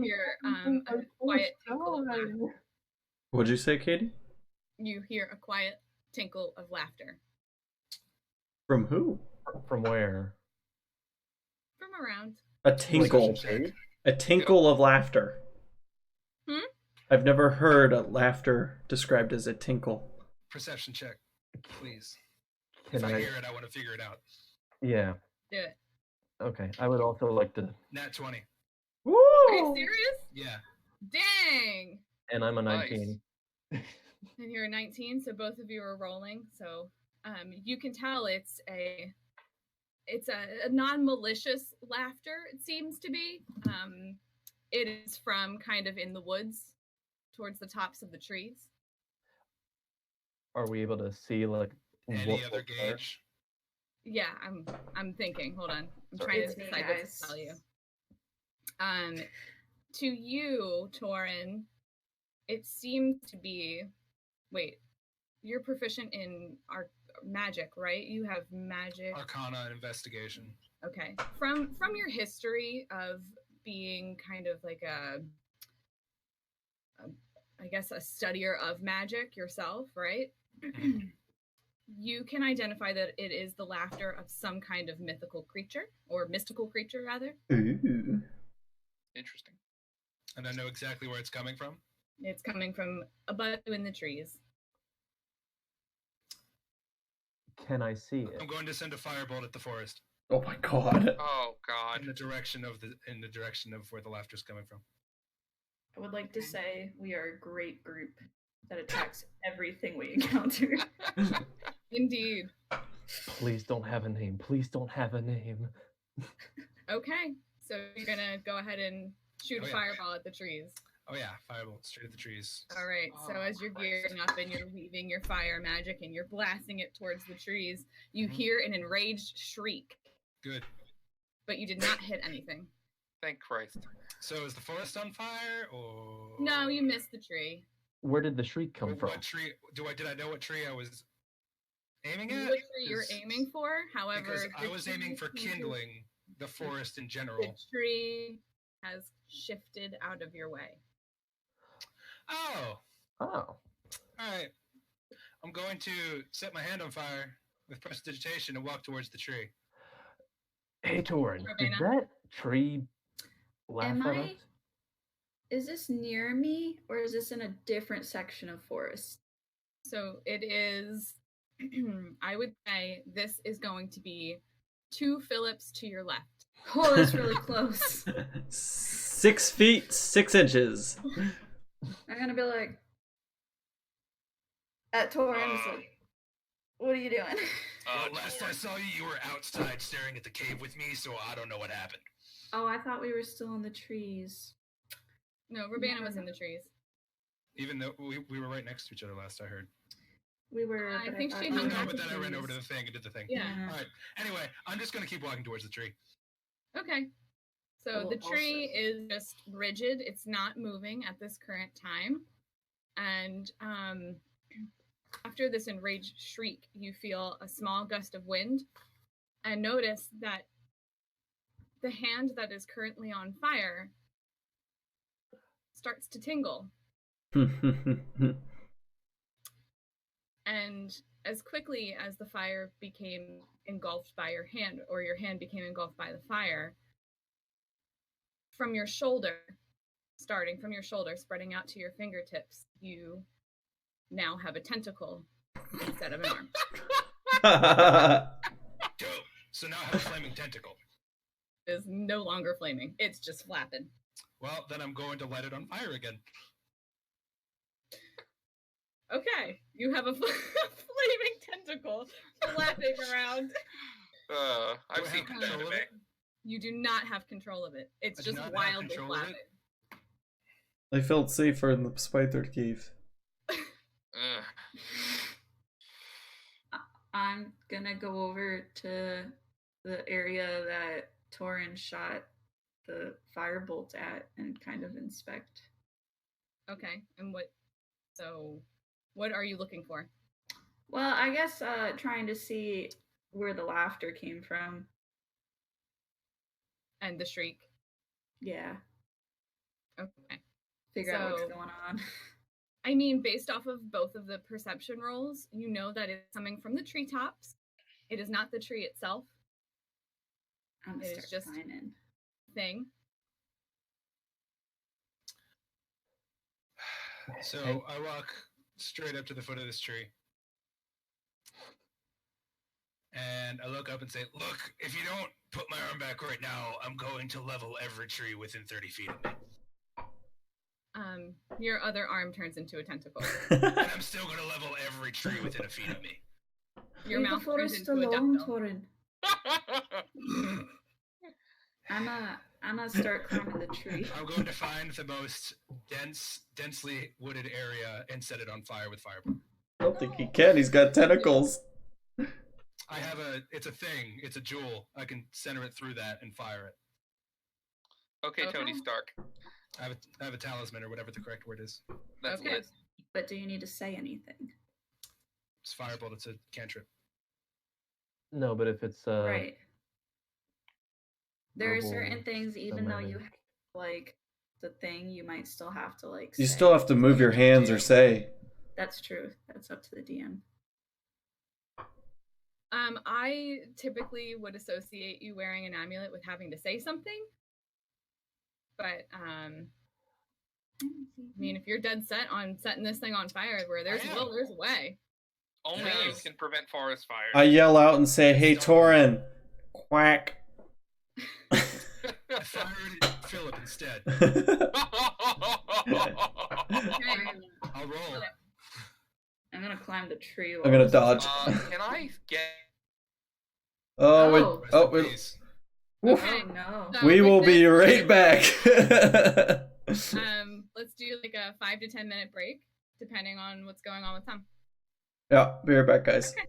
hear a quiet tinkle of laughter. What'd you say, Katie? You hear a quiet tinkle of laughter. From who? From where? From around. A tinkle. A tinkle of laughter. I've never heard a laughter described as a tinkle. Perception check, please. Can If I hear it, I want to figure it out. Yeah. Do it. Okay. I would also like to. Nat 20. Woo! Are you serious? Yeah. Dang! And I'm a 19. And you're a 19, so both of you are rolling. So you can tell it's a non-malicious laughter, it seems to be. It is from kind of in the woods towards the tops of the trees. Are we able to see like Any other gauge? Yeah, I'm thinking. Hold on. I'm Sorry, trying it's to me, decide what guys. to tell you. To you, Torin, it seems to be. Wait, you're proficient in magic, right? You have magic. Arcana and investigation. Okay. From your history of being kind of like I guess a studier of magic yourself, right? You can identify that it is the laughter of some kind of mythical creature, or mystical creature, rather. Ooh. Interesting. And I know exactly where it's coming from. It's coming from above you in the trees. Can I see it? I'm going to send a firebolt at the forest Oh my god. Oh God. in the direction of where the laughter's coming from. I would like to say we are a great group that attacks everything we encounter. Indeed. Please don't have a name. Please don't have a name. Okay, so you're gonna go ahead and shoot Oh, a yeah. fireball at the trees. Oh yeah, fireball straight at the trees. All right, so as you're gearing up and you're weaving your fire magic and you're blasting it towards the trees, you hear an enraged shriek, Good. but you did not hit anything. Thank Christ. So is the forest on fire, or No, you missed the tree. Where did the shriek come from? What tree? Did I know what tree I was aiming You at? know what tree you're 'Cause- aiming for, however, Because I the was aiming for tree- kindling the forest in The general. tree has shifted out of your way. Oh, Oh. all right. I'm going to set my hand on fire with prestidigitation and walk towards the tree. Hey, Torin, did Ravenna? that tree laugh Am at I? us? Is this near me, or is this in a different section of forest? So it is, I would say this is going to be 2 Phillips to your left. Oh, that's really close. 6 feet 6 inches. I'm gonna be like, at Torrens, like, what are you doing? Well, last I saw you, you were outside staring at the cave with me, so I don't know what happened. Oh, I thought we were still in the trees. No, Ravenna was in the trees. Even though we were right next to each other last I heard. We were. I but think thought she we hung were out in but the then I ran over to trees. the thing and did the thing. Yeah. All right. Anyway, I'm just going to keep walking towards the tree. Okay. So Well, the tree also- is just rigid. It's not moving at this current time. And after this enraged shriek, you feel a small gust of wind and notice that the hand that is currently on fire starts to tingle. And as quickly as the fire became engulfed by your hand, or your hand became engulfed by the fire, from your shoulder, starting from your shoulder, spreading out to your fingertips, you now have a tentacle instead of an arm. Dope. So now I have a flaming tentacle. It is no longer flaming. It's just flapping. Well, then I'm going to light it on fire again. Okay, you have a flaming tentacle flapping around. I've Do I seen have that control of anime. it? You do not have control of it. It's I do just not have wildly control of it? flapping. I felt safer in the spider cave. Ugh. I'm gonna go over to the area that Torin shot the firebolt at and kind of inspect. Okay, and what are you looking for? Well, I guess trying to see where the laughter came from. And the shriek. Yeah, Okay. figure out what's So- going on. I mean, based off of both of the perception rolls, you know that it's coming from the treetops. It is not the tree itself I'm gonna It is start just- finding. thing. So Hey. I walk straight up to the foot of this tree. And I look up and say, look, if you don't put my arm back right now, I'm going to level every tree within 30 feet of me. Your other arm turns into a tentacle. And I'm still going to level every tree within a feet of me. Your Leave the mouth turns forest into a alone, duckbill. Torin. I'm gonna start climbing the tree. I'm going to find the most densely wooded area and set it on fire with fireball. I don't think he can. He's got tentacles. It's a thing. It's a jewel. I can center it through that and fire it. Okay, Tony Okay. Stark. I have a talisman or whatever the correct word is. That's Okay. lit. But do you need to say anything? It's firebolt. It's a cantrip. No, but if it's Right. There are verbal, certain things, even though you have, semantic. like the thing, you might still have to like. You say. still have to move your hands or say. That's true. That's up to the DM. I typically would associate you wearing an amulet with having to say something. But I mean, if you're dead set on setting this thing on fire, where there's I will, am. there's a way. Only you Yes. can prevent forest fires. I yell out and say, "Hey, Torin, quack." I fired at Philip instead. Okay. I'll roll. I'm gonna climb climb the tree. I'm gonna while this is dodge. happening. Can I get? Oh, wait. Oh. Rest Oh, in wait. peace. Woof. Okay. Oh no. So We with will be this, right back. let's do like a 5 to 10 minute break, depending on what's going on with Tom. Yeah, be right back, guys. Okay.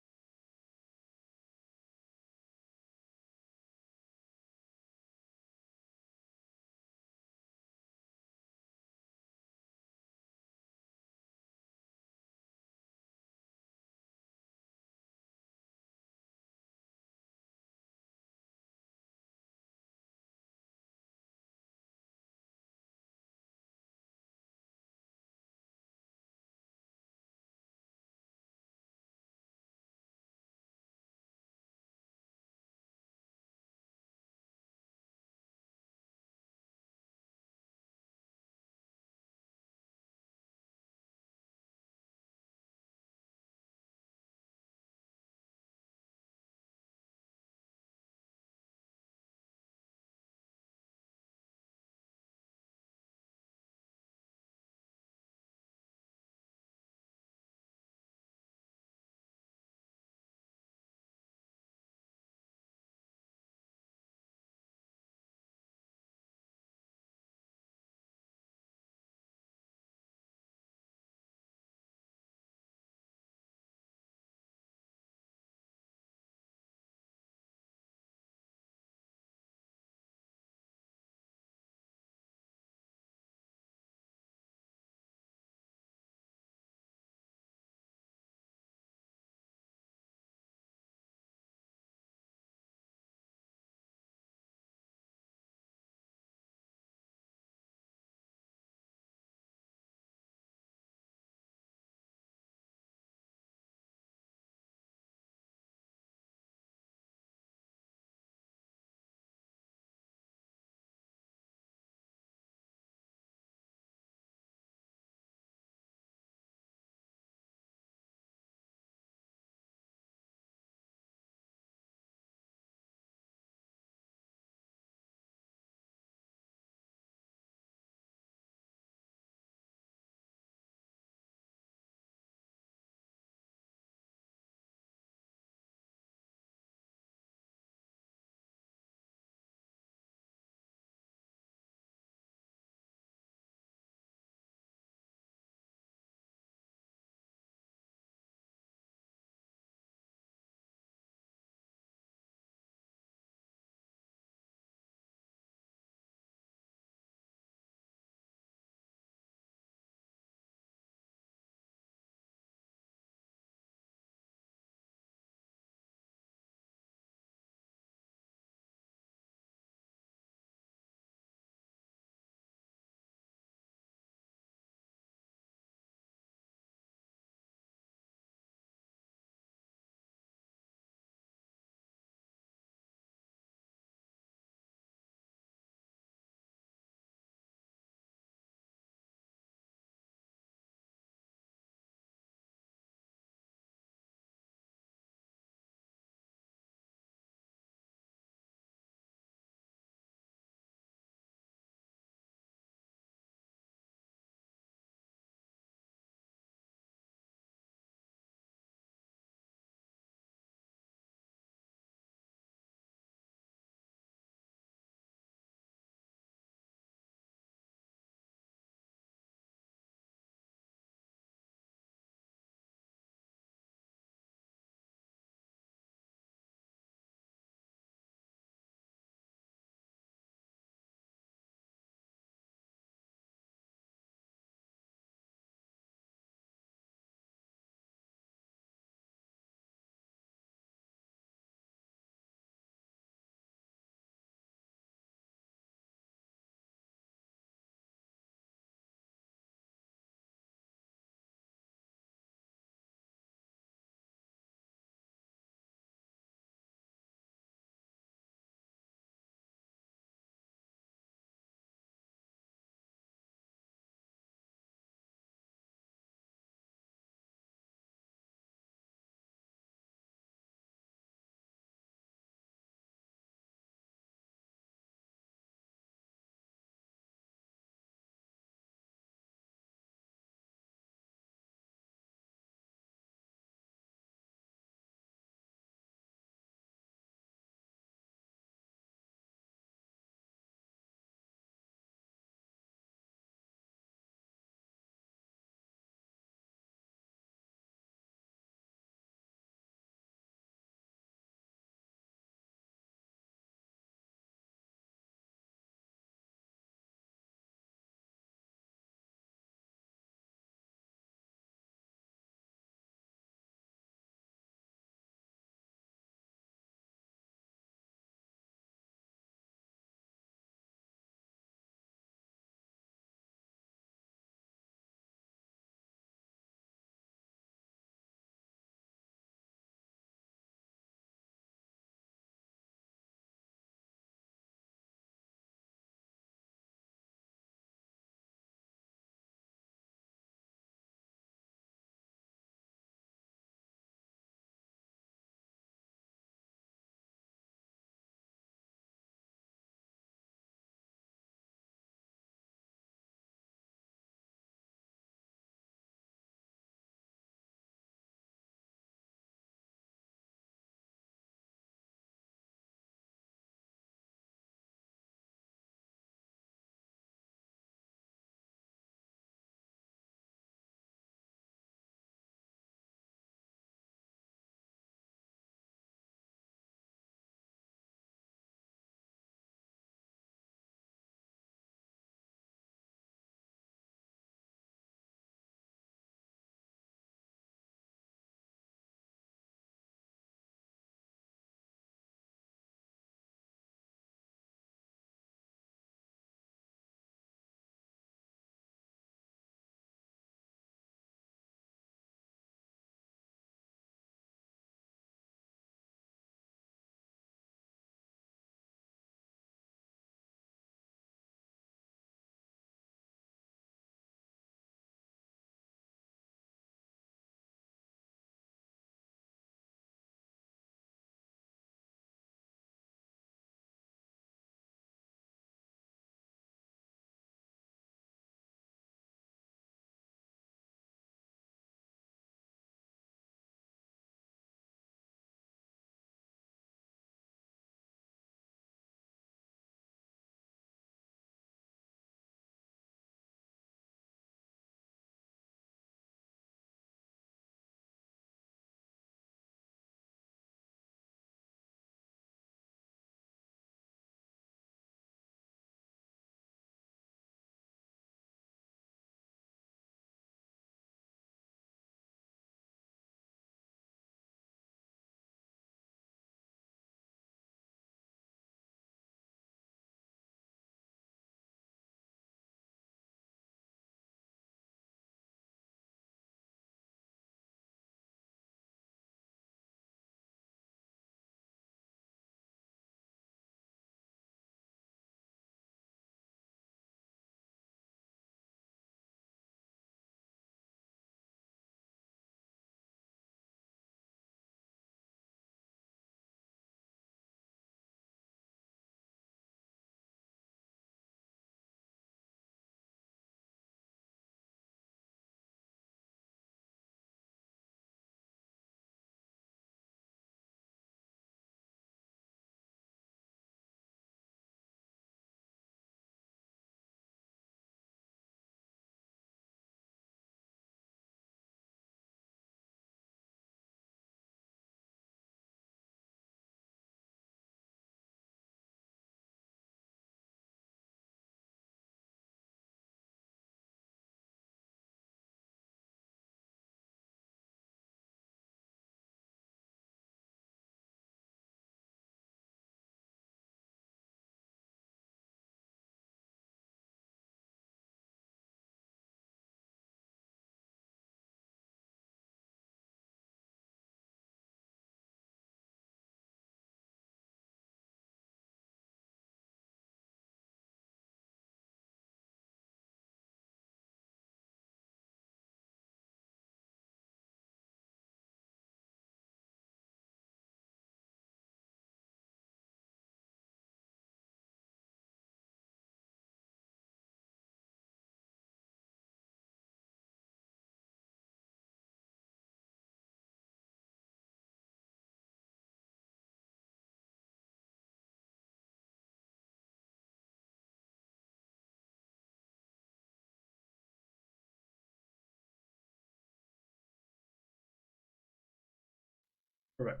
Perfect.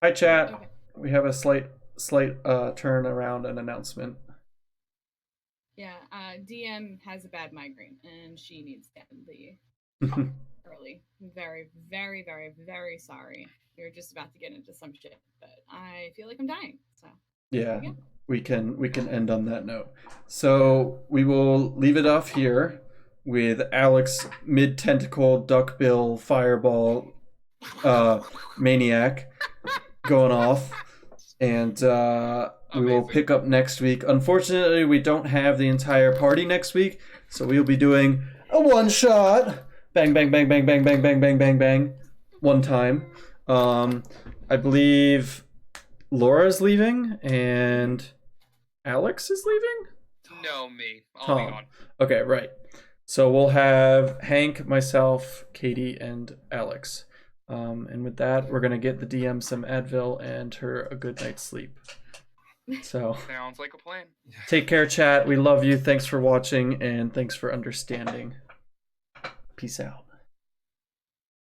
Hi, chat. Okay. We have a slight turnaround and announcement. Yeah, DM has a bad migraine and she needs to leave early. Very, very, very, very sorry. You're just about to get into some shit, but I feel like I'm dying. So Yeah, we can end on that note. So we will leave it off here with Alex mid-tentacle duckbill fireball maniac going off, and we will pick up next week. Unfortunately, we don't have the entire party next week, so we'll be doing a one shot. Bang, bang, bang, bang, bang, bang, bang, bang, bang, bang. One time. I believe Laura's leaving and Alex is leaving? No, me. I'll Tom. be gone. Okay, right. So we'll have Hank, myself, Katie, and Alex. And with that, we're going to get the DM some Advil and her a good night's sleep. So Sounds like a plan. take care, chat. We love you. Thanks for watching, and thanks for understanding. Peace out.